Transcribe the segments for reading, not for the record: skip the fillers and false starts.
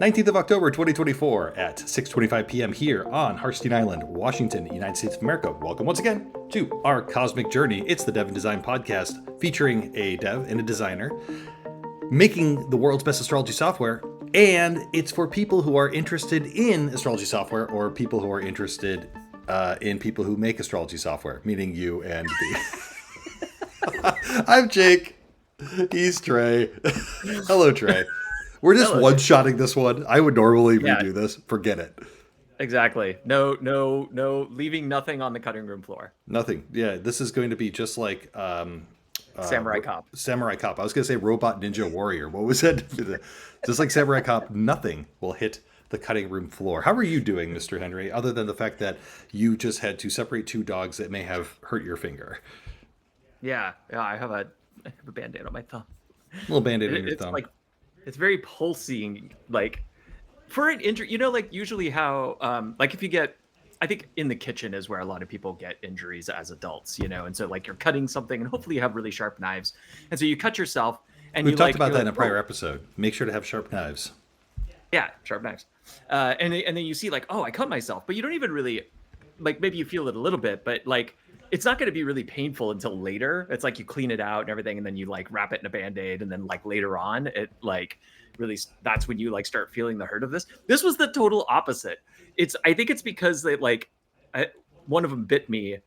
19th of October 2024 at 6:25 p.m. here on Harstein Island, Washington, United States of America. Welcome once again to our cosmic journey. It's the Dev and Design podcast featuring a dev and a designer making the world's best astrology software. And it's for people who are interested in astrology software or people who are interested in people who make astrology software, meaning you and me. I'm Jake. He's Trey. Hello, Trey. We're just one-shotting this one. I would normally redo this. Forget it. Exactly. No, leaving nothing on the cutting room floor. Nothing. Yeah, this is going to be just like Samurai Cop. Samurai Cop. I was going to say Robot Ninja Warrior. What was that? Just like Samurai Cop, nothing will hit the cutting room floor. How are you doing, Mr. Henry, other than the fact that you just had to separate two dogs that may have hurt your finger? Yeah, I have a Band-Aid on my thumb. A little Band-Aid on your thumb. It's very pulsing, like for an injury, like usually how, like if you get, I think in the kitchen is where a lot of people get injuries as adults, and so like you're cutting something and hopefully you have really sharp knives. And so you cut yourself and we've talked about that in a prior episode. Make sure to have sharp knives. Yeah, sharp knives. And then you see like, oh, I cut myself, but you don't even really, like maybe you feel it a little bit, but like, it's not going to be really painful until later. It's like you clean it out and everything, and then you like wrap it in a Band-Aid, and then like later on, it like really, that's when you like start feeling the hurt of this. This was the total opposite. I think it's because they one of them bit me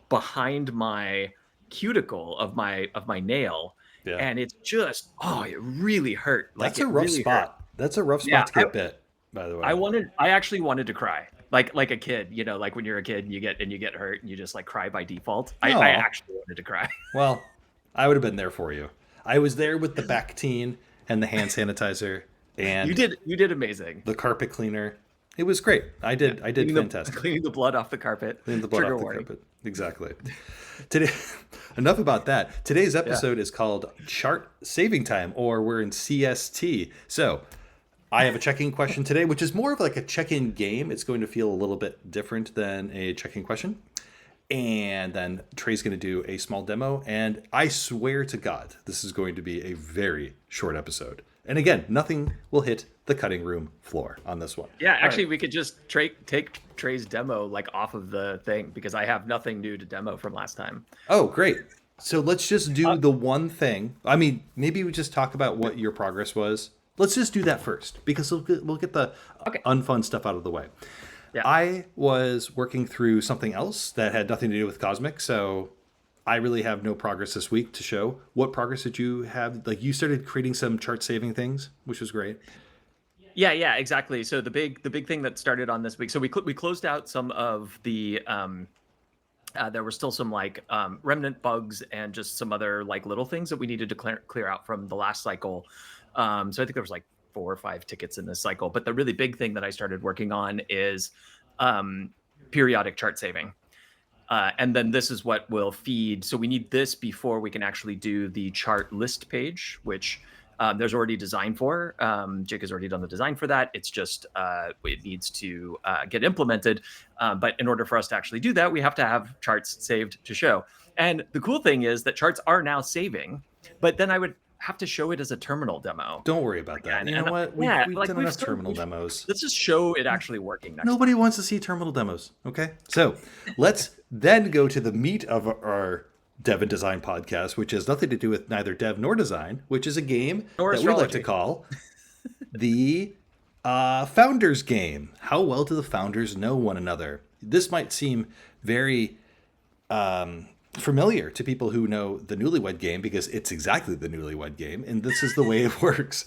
behind my cuticle of my nail, and it's just it really hurt. That's a rough spot. That's a rough spot to get bit. By the way, I actually wanted to cry. Like a kid, like when you're a kid and you get hurt and you just like cry by default. I actually wanted to cry. Well, I would have been there for you. I was there with the Bactine and the hand sanitizer, and you did amazing. The carpet cleaner. It was great. I did fantastic. Cleaning the blood off the carpet. Cleaning the blood off the carpet. Exactly. Today, enough about that. Today's episode is called Chart Saving Time, or we're in CST. So I have a check-in question today, which is more of like a check-in game. It's going to feel a little bit different than a check-in question. And then Trey's going to do a small demo. And I swear to God, this is going to be a very short episode. And again, nothing will hit the cutting room floor on this one. Yeah, actually, we could just take Trey's demo like off of the thing, because I have nothing new to demo from last time. Oh, great. So let's just do the one thing. I mean, maybe we just talk about what your progress was. Let's just do that first, because we'll get the unfun stuff out of the way. Yeah. I was working through something else that had nothing to do with Cosmic, so I really have no progress this week to show. What progress did you have? Like, you started creating some chart-saving things, which was great. Yeah, exactly. So the big thing that started on this week, so we closed out some of the there were still some like remnant bugs and just some other like little things that we needed to clear out from the last cycle. So I think there was like 4 or 5 tickets in this cycle. But the really big thing that I started working on is periodic chart saving. And then this is what will feed. So we need this before we can actually do the chart list page, which there's already design for. Jake has already done the design for that. It's just it needs to get implemented. But in order for us to actually do that, we have to have charts saved to show. And the cool thing is that charts are now saving, but then I would have to show it as a terminal demo. Don't worry about that. You know what? We've done enough terminal demos. Let's just show it actually working next Nobody wants to see terminal demos. Okay. So let's then go to the meat of our Dev and Design podcast, which has nothing to do with neither dev nor design, which is a game that we like to call the Founders Game. How well do the founders know one another? This might seem very familiar to people who know the Newlywed Game, because it's exactly the Newlywed Game, and this is the way it works.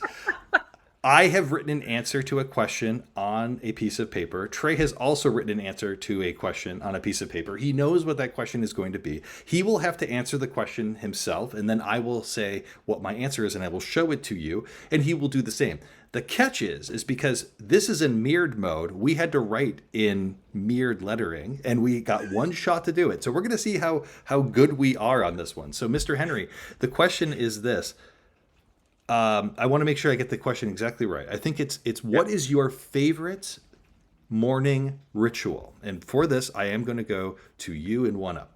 I have written an answer to a question on a piece of paper. Trey has also written an answer to a question on a piece of paper. He knows what that question is going to be. He will have to answer the question himself, and then I will say what my answer is, and I will show it to you, and he will do the same. The catch is because this is in mirrored mode, we had to write in mirrored lettering, and we got one shot to do it. So we're going to see how good we are on this one. So, Mr. Henry, the question is this. I want to make sure I get the question exactly right. I think it's what is your favorite morning ritual? And for this, I am going to go to you in 1UP.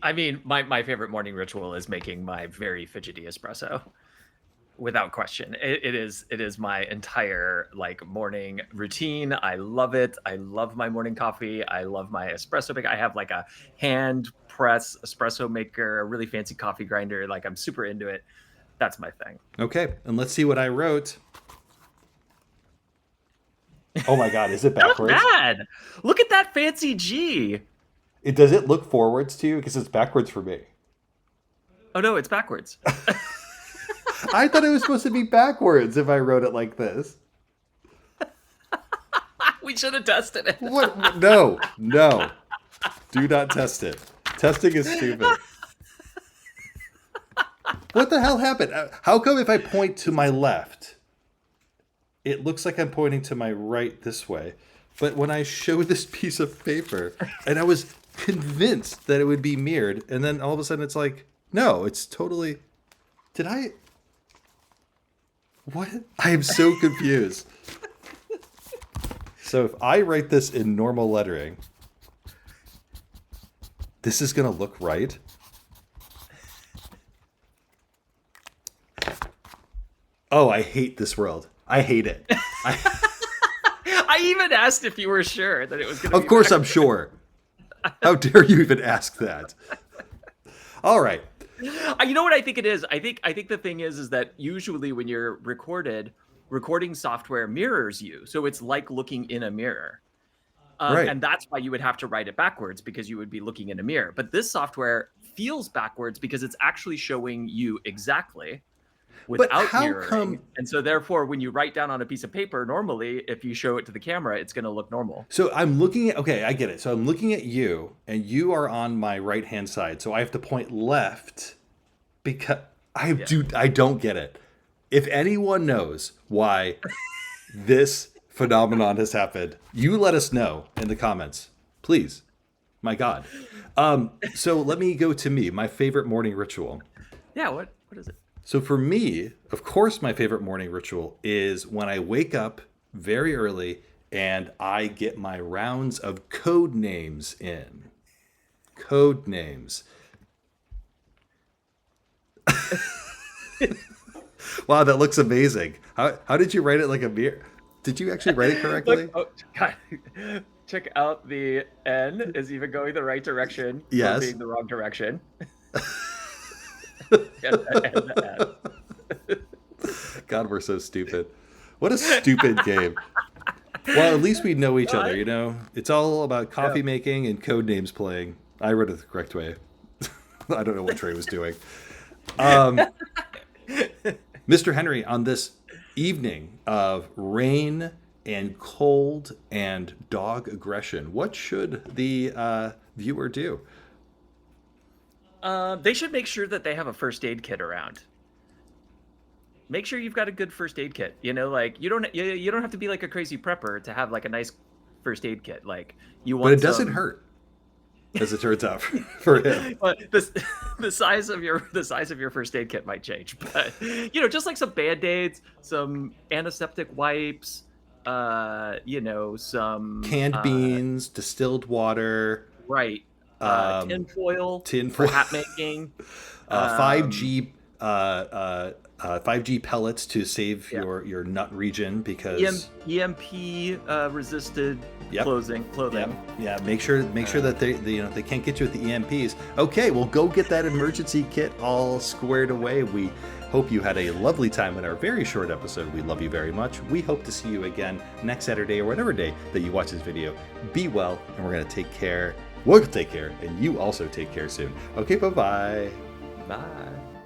I mean, my favorite morning ritual is making my very fidgety espresso. Without question. It is my entire like morning routine. I love it. I love my morning coffee. I love my espresso maker. I have like a hand press espresso maker, a really fancy coffee grinder. Like I'm super into it. That's my thing. Okay, and let's see what I wrote. Oh my God, is it Not backwards? bad. Look at that fancy G. Does it look forwards to you? Because it's backwards for me. Oh no, it's backwards. I thought it was supposed to be backwards if I wrote it like this. We should have tested it. What? No, no. Do not test it. Testing is stupid. What the hell happened? How come if I point to my left, it looks like I'm pointing to my right this way? But when I show this piece of paper, and I was convinced that it would be mirrored, and then all of a sudden it's like, no, it's totally... Did I... What? I am so confused. So if I write this in normal lettering, this is going to look right. Oh, I hate this world. I hate it. I even asked if you were sure that it was going to be Of course I'm backwards. sure. How dare you even ask that? All right. You know what I think it is? I think the thing is that usually when you're recording software mirrors you. So it's like looking in a mirror. Right. And that's why you would have to write it backwards, because you would be looking in a mirror. But this software feels backwards because it's actually showing you exactly without how mirroring. come- And so therefore, when you write down on a piece of paper, normally, if you show it to the camera, it's going to look normal. So I'm looking at, okay, I get it. So I'm looking at you, and you are on my right-hand side. So I have to point left because I don't get it. If anyone knows why this phenomenon has happened, you let us know in the comments, please. My God. So let me go to me, my favorite morning ritual. Yeah, what is it? So for me, of course, my favorite morning ritual is when I wake up very early and I get my rounds of code names in. Code names. Wow, that looks amazing. How did you write it like a mirror? Did you actually write it correctly? Look, oh, God. Check out the N is even going the right direction. Yes. Or being the wrong direction. And the N. God, we're so stupid. What a stupid game. Well, at least we know each other, you know? It's all about coffee making and code names playing. I wrote it the correct way. I don't know what Trey was doing. Mr. Henry, on this evening of rain and cold and dog aggression, what should the viewer do? They should make sure that they have a first aid kit around. Make sure you've got a good first aid kit. You know, like you don't have to be like a crazy prepper to have like a nice first aid kit. Like you want, But it doesn't hurt, as it turns out for him. But the size of your first aid kit might change. But you know, just like some Band-Aids, some antiseptic wipes, you know, some Canned beans, distilled water, right, tinfoil tinfoil. for hat making, 5G 5G pellets to save your nut region because EMP resisted clothing. Yeah, make sure that they can't get you with the EMPs. Okay, well, go get that emergency kit all squared away. We hope you had a lovely time in our very short episode. We love you very much. We hope to see you again next Saturday or whatever day that you watch this video. Be well, and we're gonna take care. We'll take care, and you also take care soon. Okay, bye-bye. Bye.